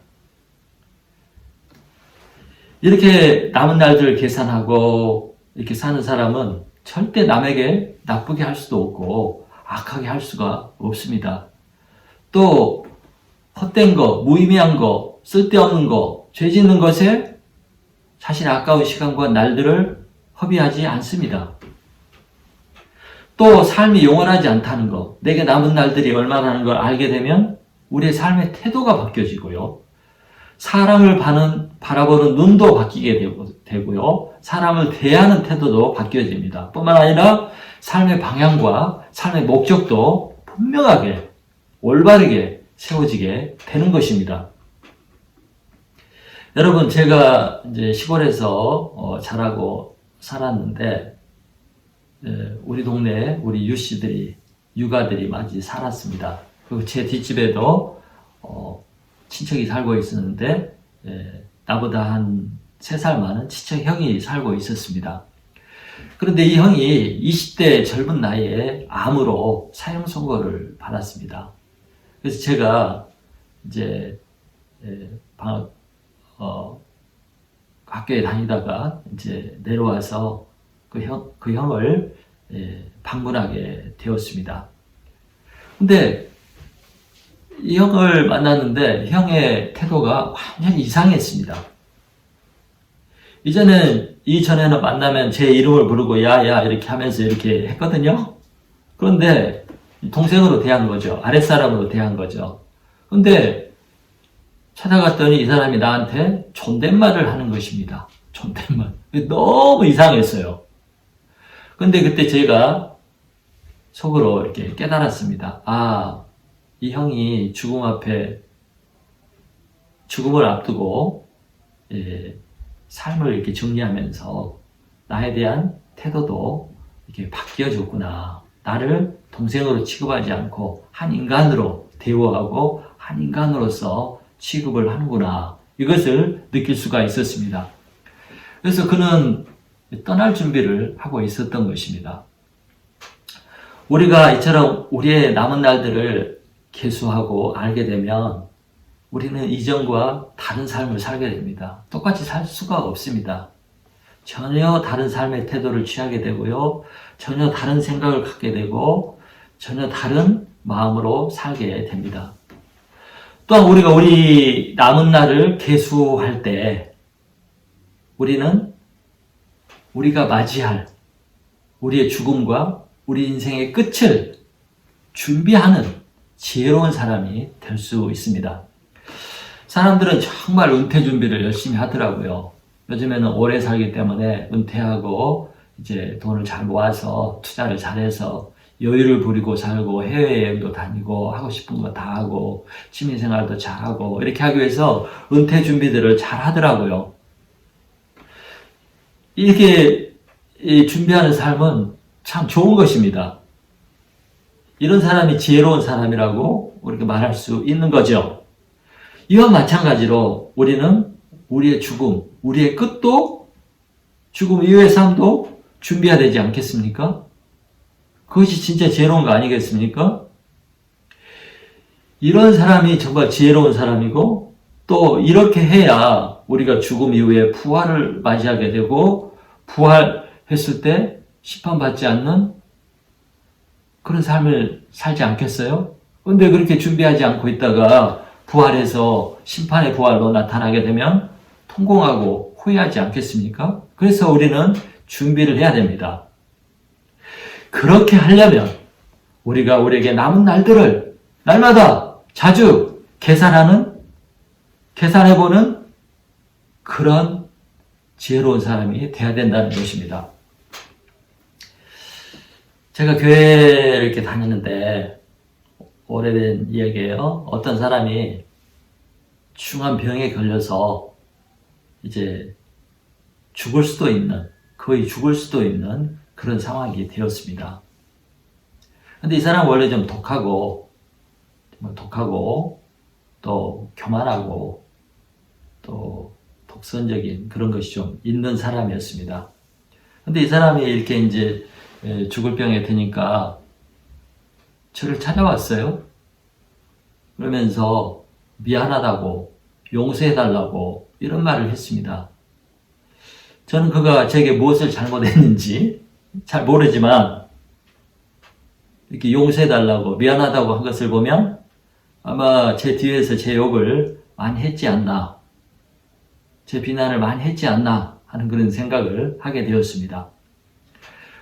이렇게 남은 날들을 계산하고 이렇게 사는 사람은 절대 남에게 나쁘게 할 수도 없고 악하게 할 수가 없습니다. 또 헛된 거, 무의미한 거, 쓸데없는 거, 죄 짓는 것에 자신의 아까운 시간과 날들을 허비하지 않습니다. 또 삶이 영원하지 않다는 거, 내게 남은 날들이 얼마나는 걸 알게 되면 우리의 삶의 태도가 바뀌어지고요. 사람을 바라보는 눈도 바뀌게 되고요. 사람을 대하는 태도도 바뀌어집니다. 뿐만 아니라 삶의 방향과 삶의 목적도 분명하게, 올바르게 세워지게 되는 것입니다. 여러분, 제가 이제 시골에서 자라고 살았는데, 우리 동네에 우리 육아들이 많이 살았습니다. 그리고 제 뒷집에도 친척이 살고 있었는데, 나보다 한 3살 많은 친척 형이 살고 있었습니다. 그런데 이 형이 20대 젊은 나이에 암으로 사형 선고를 받았습니다. 그래서 제가 이제 학교에 다니다가 이제 내려와서 그 형을 방문하게 되었습니다. 근데 이 형을 만났는데 형의 태도가 완전히 이상했습니다. 이전에는 만나면 제 이름을 부르고 야야 이렇게 하면서 이렇게 했거든요. 그런데 동생으로 대한 거죠. 아랫사람으로 대한 거죠. 근데 찾아갔더니 이 사람이 나한테 존댓말을 하는 것입니다. 존댓말. 너무 이상했어요. 근데 그때 제가 속으로 이렇게 깨달았습니다. 아, 이 형이 죽음을 앞두고 삶을 이렇게 정리하면서 나에 대한 태도도 이렇게 바뀌어졌구나. 나를 동생으로 취급하지 않고 한 인간으로 대우하고 한 인간으로서 취급을 하는구나. 이것을 느낄 수가 있었습니다. 그래서 그는 떠날 준비를 하고 있었던 것입니다. 우리가 이처럼 우리의 남은 날들을 계수하고 알게 되면 우리는 이전과 다른 삶을 살게 됩니다. 똑같이 살 수가 없습니다. 전혀 다른 삶의 태도를 취하게 되고요. 전혀 다른 생각을 갖게 되고 전혀 다른 마음으로 살게 됩니다. 또한 우리 남은 날을 계수할 때 우리는 우리가 맞이할 우리의 죽음과 우리 인생의 끝을 준비하는 지혜로운 사람이 될 수 있습니다. 사람들은 정말 은퇴 준비를 열심히 하더라고요. 요즘에는 오래 살기 때문에 은퇴하고 이제 돈을 잘 모아서 투자를 잘해서 여유를 부리고 살고 해외여행도 다니고 하고 싶은 거 다 하고 취미생활도 잘하고 이렇게 하기 위해서 은퇴 준비들을 잘 하더라고요. 이렇게 준비하는 삶은 참 좋은 것입니다. 이런 사람이 지혜로운 사람이라고 우리가 말할 수 있는 거죠. 이와 마찬가지로 우리는 우리의 죽음, 우리의 끝도 죽음 이후의 삶도 준비해야 되지 않겠습니까? 그것이 진짜 지혜로운 거 아니겠습니까? 이런 사람이 정말 지혜로운 사람이고 또 이렇게 해야 우리가 죽음 이후에 부활을 맞이하게 되고 부활했을 때 심판받지 않는 그런 삶을 살지 않겠어요? 근데 그렇게 준비하지 않고 있다가 부활해서 심판의 부활로 나타나게 되면 통공하고 후회하지 않겠습니까? 그래서 우리는 준비를 해야 됩니다. 그렇게 하려면 우리가 우리에게 남은 날들을 날마다 자주 계산해보는 그런 지혜로운 사람이 되어야 된다는 것입니다. 제가 교회를 이렇게 다니는데 오래된 이야기예요. 어떤 사람이 중한 병에 걸려서 이제 거의 죽을 수도 있는 그런 상황이 되었습니다. 근데 이 사람은 원래 좀 독하고 또 교만하고 또 독선적인 그런 것이 좀 있는 사람이었습니다. 근데 이 사람이 이렇게 이제 죽을 병에 드니까 저를 찾아왔어요. 그러면서 미안하다고 용서해달라고 이런 말을 했습니다. 저는 그가 제게 무엇을 잘못했는지 잘 모르지만 이렇게 용서해달라고 미안하다고 한 것을 보면 아마 제 뒤에서 제 욕을 많이 했지 않나, 제 비난을 많이 했지 않나 하는 그런 생각을 하게 되었습니다.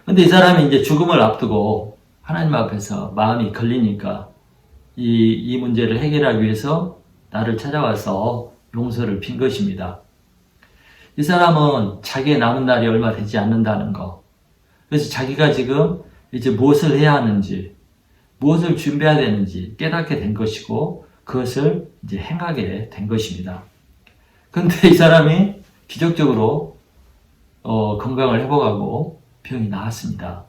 근데 이 사람이 이제 죽음을 앞두고 하나님 앞에서 마음이 걸리니까 이 문제를 해결하기 위해서 나를 찾아와서 용서를 빈 것입니다. 이 사람은 자기의 남은 날이 얼마 되지 않는다는 거, 그래서 자기가 지금 이제 무엇을 해야 하는지, 무엇을 준비해야 되는지 깨닫게 된 것이고, 그것을 이제 행하게 된 것입니다. 근데 이 사람이 기적적으로 건강을 회복하고 병이 나았습니다.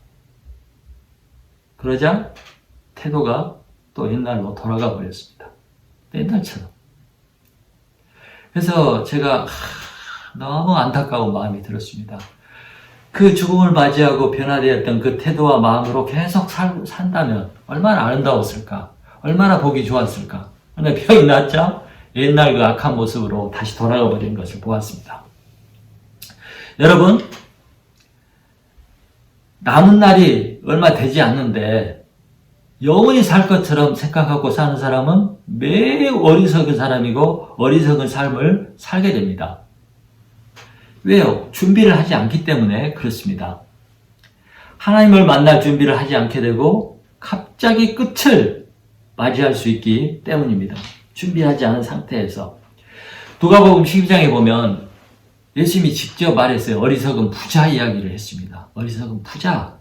그러자 태도가 또 옛날로 돌아가 버렸습니다. 옛날처럼. 그래서 제가 너무 안타까운 마음이 들었습니다. 그 죽음을 맞이하고 변화되었던 그 태도와 마음으로 계속 산다면 얼마나 아름다웠을까? 얼마나 보기 좋았을까? 그런데 병이 났자 옛날 그 악한 모습으로 다시 돌아가 버린 것을 보았습니다. 여러분, 남은 날이 얼마 되지 않는데 영원히 살 것처럼 생각하고 사는 사람은 매우 어리석은 사람이고 어리석은 삶을 살게 됩니다. 왜요? 준비를 하지 않기 때문에 그렇습니다. 하나님을 만날 준비를 하지 않게 되고 갑자기 끝을 맞이할 수 있기 때문입니다. 준비하지 않은 상태에서. 누가복음 12장에 보면 예수님이 직접 말했어요. 어리석은 부자 이야기를 했습니다. 어리석은 부자.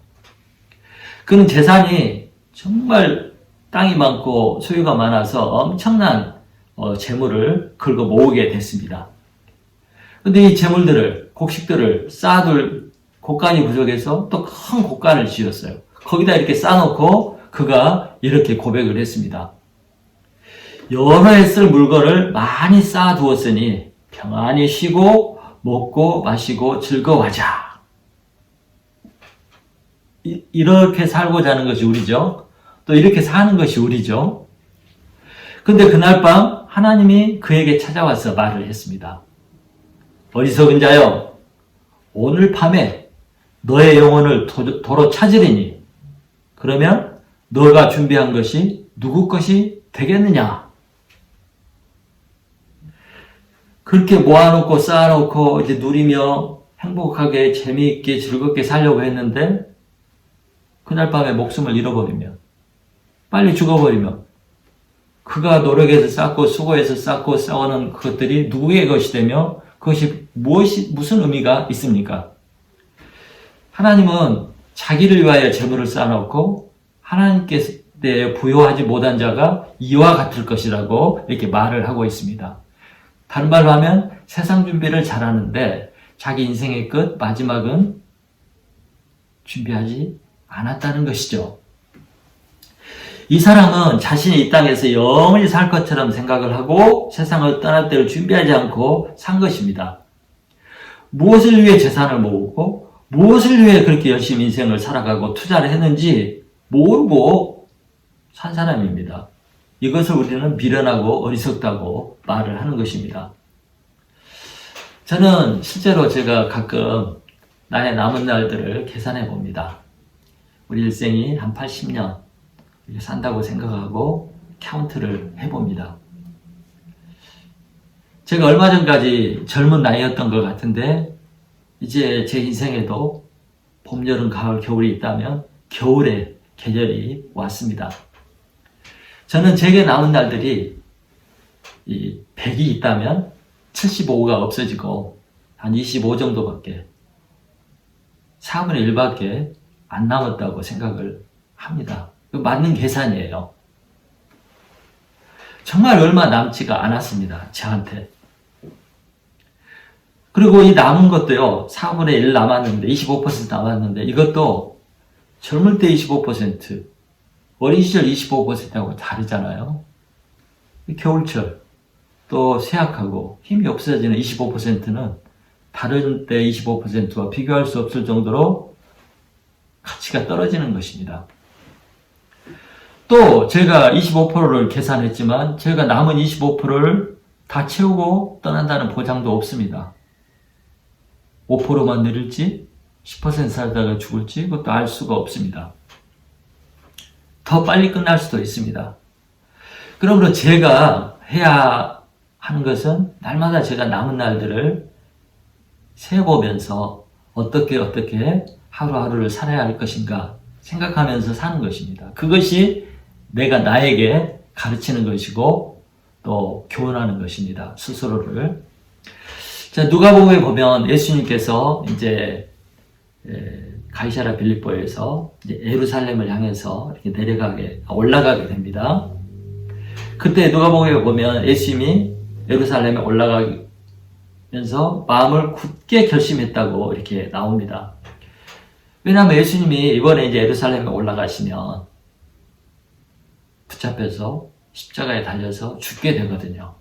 그는 재산이 정말 땅이 많고 소유가 많아서 엄청난 재물을 긁어 모으게 됐습니다. 근데 이 재물들을, 곡식들을 쌓아둘 곳간이 부족해서 또 큰 곳간을 지었어요. 거기다 이렇게 쌓아놓고 그가 이렇게 고백을 했습니다. 여러 해 쓸 물건을 많이 쌓아두었으니 평안히 쉬고 먹고 마시고 즐거워하자. 이렇게 살고자 하는 것이 우리죠. 또 이렇게 사는 것이 우리죠. 근데 그날 밤 하나님이 그에게 찾아와서 말을 했습니다. 어리석은 자여, 오늘 밤에 너의 영혼을 도로 찾으리니 그러면 너가 준비한 것이 누구 것이 되겠느냐? 그렇게 모아놓고 쌓아놓고 이제 누리며 행복하게 재미있게 즐겁게 살려고 했는데 그날 밤에 목숨을 잃어버리면, 빨리 죽어버리면 그가 노력해서 쌓고 수고해서 쌓고 쌓아놓은 그것들이 누구의 것이 되며 그것이 무슨 의미가 있습니까? 하나님은 자기를 위하여 재물을 쌓아놓고 하나님께서 부여하지 못한 자가 이와 같을 것이라고 이렇게 말을 하고 있습니다. 다른 말로 하면 세상 준비를 잘하는데 자기 인생의 끝, 마지막은 준비하지 않았다는 것이죠. 이 사람은 자신이 이 땅에서 영원히 살 것처럼 생각을 하고 세상을 떠날 때를 준비하지 않고 산 것입니다. 무엇을 위해 재산을 모으고 무엇을 위해 그렇게 열심히 인생을 살아가고 투자를 했는지 모르고 산 사람입니다. 이것을 우리는 미련하고 어리석다고 말을 하는 것입니다. 저는 실제로 제가 가끔 나의 남은 날들을 계산해 봅니다. 우리 일생이 한 80년 산다고 생각하고 카운트를 해봅니다. 제가 얼마 전까지 젊은 나이였던 것 같은데 이제 제 인생에도 봄, 여름, 가을, 겨울이 있다면 겨울의 계절이 왔습니다. 저는 제게 남은 날들이 100이 있다면 75가 없어지고 한 25 정도밖에 4분의 1밖에 안 남았다고 생각을 합니다. 맞는 계산이에요. 정말 얼마 남지가 않았습니다. 저한테. 그리고 이 남은 것도요. 4분의 1 남았는데 25% 남았는데 이것도 젊을 때 25% 어린 시절 25%하고 다르잖아요. 겨울철 또 쇠약하고 힘이 없어지는 25%는 다른 때 25%와 비교할 수 없을 정도로 가치가 떨어지는 것입니다. 또 제가 25%를 계산했지만 제가 남은 25%를 다 채우고 떠난다는 보장도 없습니다. 5%만 늘릴지 10% 살다가 죽을지 그것도 알 수가 없습니다. 더 빨리 끝날 수도 있습니다. 그러므로 제가 해야 하는 것은 날마다 제가 남은 날들을 세어보면서 어떻게 하루하루를 살아야 할 것인가 생각하면서 사는 것입니다. 그것이 내가 나에게 가르치는 것이고 또 교훈하는 것입니다. 스스로를. 자, 누가복음에 보면 예수님께서 이제 가이사랴 빌립보에서 이제 예루살렘을 향해서 이렇게 올라가게 됩니다. 그때 누가복음에 보면 예수님이 예루살렘에 올라가면서 마음을 굳게 결심했다고 이렇게 나옵니다. 왜냐하면 예수님이 이번에 이제 예루살렘에 올라가시면 붙잡혀서 십자가에 달려서 죽게 되거든요.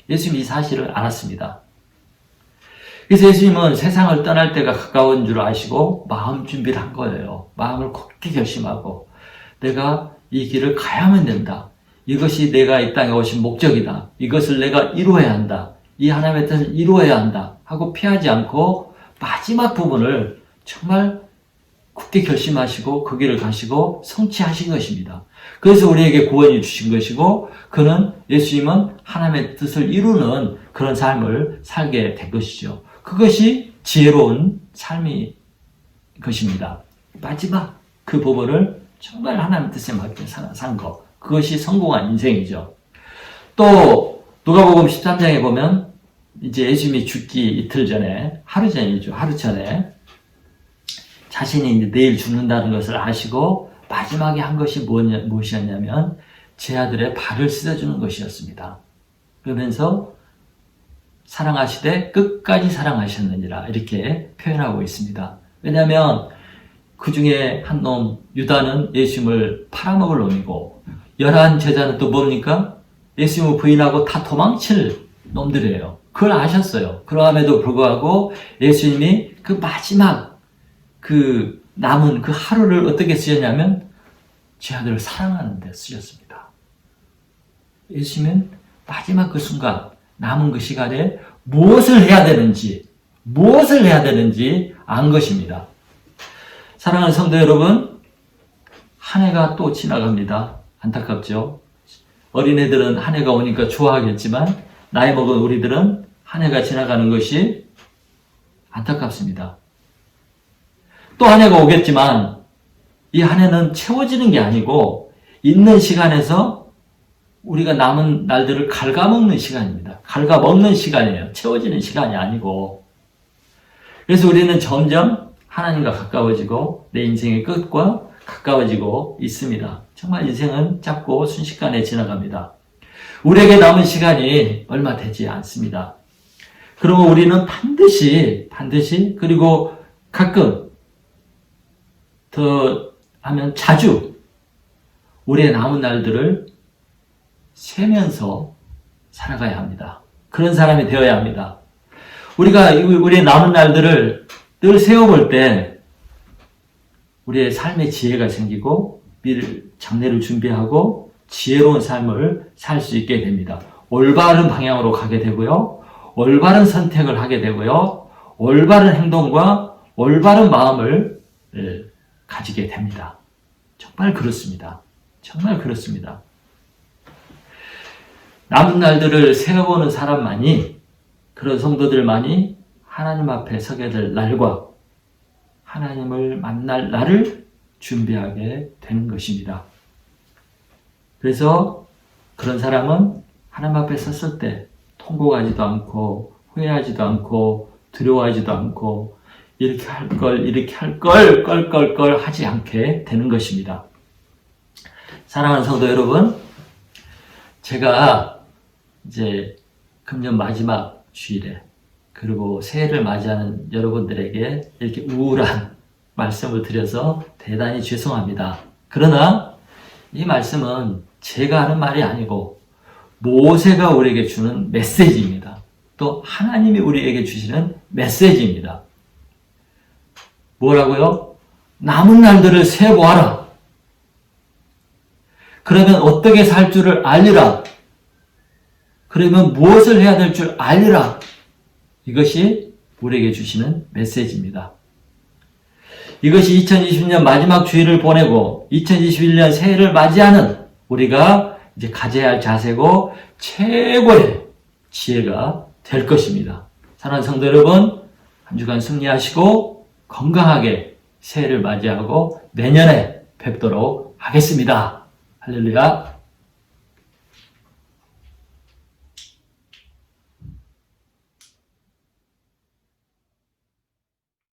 예수님이 이 사실을 알았습니다. 그래서 예수님은 세상을 떠날 때가 가까운 줄 아시고 마음 준비를 한 거예요. 마음을 굳게 결심하고 내가 이 길을 가야만 된다. 이것이 내가 이 땅에 오신 목적이다. 이것을 내가 이루어야 한다. 이 하나님의 뜻을 이루어야 한다. 하고 피하지 않고 마지막 부분을 정말 굳게 결심하시고 그 길을 가시고 성취하신 것입니다. 그래서 우리에게 구원이 주신 것이고 그는 예수님은 하나님의 뜻을 이루는 그런 삶을 살게 된 것이죠. 그것이 지혜로운 삶이 것입니다. 마지막 그 부분을 정말 하나님의 뜻에 맞게 산 것. 그것이 성공한 인생이죠. 또 누가복음 13장에 보면 이제 예수님이 죽기 이틀 전에 하루 전에 자신이 이제 내일 죽는다는 것을 아시고 마지막에 한 것이 무엇이었냐면 제 아들의 발을 씻어주는 것이었습니다. 그러면서 사랑하시되 끝까지 사랑하셨느니라 이렇게 표현하고 있습니다. 왜냐하면 그 중에 한 놈 유다는 예수님을 팔아먹을 놈이고 11 제자는 또 뭡니까? 예수님을 부인하고 다 도망칠 놈들이에요. 그걸 아셨어요. 그럼에도 불구하고 예수님이 그 마지막 그 남은 그 하루를 어떻게 쓰셨냐면 제 아들을 사랑하는 데 쓰셨습니다. 예수님은 마지막 그 순간 남은 그 시간에 무엇을 해야 되는지 안 것입니다. 사랑하는 성도 여러분, 한 해가 또 지나갑니다. 안타깝죠? 어린애들은 한 해가 오니까 좋아하겠지만 나이 먹은 우리들은 한 해가 지나가는 것이 안타깝습니다. 또 한 해가 오겠지만 이 한 해는 채워지는 게 아니고 있는 시간에서 우리가 남은 날들을 갉아먹는 시간입니다. 갉아먹는 시간이에요. 채워지는 시간이 아니고. 그래서 우리는 점점 하나님과 가까워지고 내 인생의 끝과 가까워지고 있습니다. 정말 인생은 짧고 순식간에 지나갑니다. 우리에게 남은 시간이 얼마 되지 않습니다. 그러면 우리는 반드시 그리고 가끔 더 하면 자주 우리의 남은 날들을 세면서 살아가야 합니다. 그런 사람이 되어야 합니다. 우리가 우리의 남은 날들을 늘 세워볼 때 우리의 삶의 지혜가 생기고 미래를 장래를 준비하고 지혜로운 삶을 살 수 있게 됩니다. 올바른 방향으로 가게 되고요. 올바른 선택을 하게 되고요. 올바른 행동과 올바른 마음을 가지게 됩니다. 정말 그렇습니다. 정말 그렇습니다. 남은 날들을 세워보는 사람만이, 그런 성도들만이 하나님 앞에 서게 될 날과 하나님을 만날 날을 준비하게 되는 것입니다. 그래서 그런 사람은 하나님 앞에 섰을 때 통곡하지도 않고 후회하지도 않고 두려워하지도 않고 이렇게 할 걸 껄껄껄 하지 않게 되는 것입니다. 사랑하는 성도 여러분, 제가 이제 금년 마지막 주일에 그리고 새해를 맞이하는 여러분들에게 이렇게 우울한 말씀을 드려서 대단히 죄송합니다. 그러나 이 말씀은 제가 하는 말이 아니고 모세가 우리에게 주는 메시지입니다. 또 하나님이 우리에게 주시는 메시지입니다. 뭐라고요? 남은 날들을 세보아라. 그러면 어떻게 살 줄을 알리라. 그러면 무엇을 해야 될 줄 알리라. 이것이 우리에게 주시는 메시지입니다. 이것이 2020년 마지막 주일을 보내고 2021년 새해를 맞이하는 우리가 이제 가져야 할 자세고 최고의 지혜가 될 것입니다. 사랑하는 성도 여러분, 한 주간 승리하시고 건강하게 새해를 맞이하고 내년에 뵙도록 하겠습니다. 할렐루야.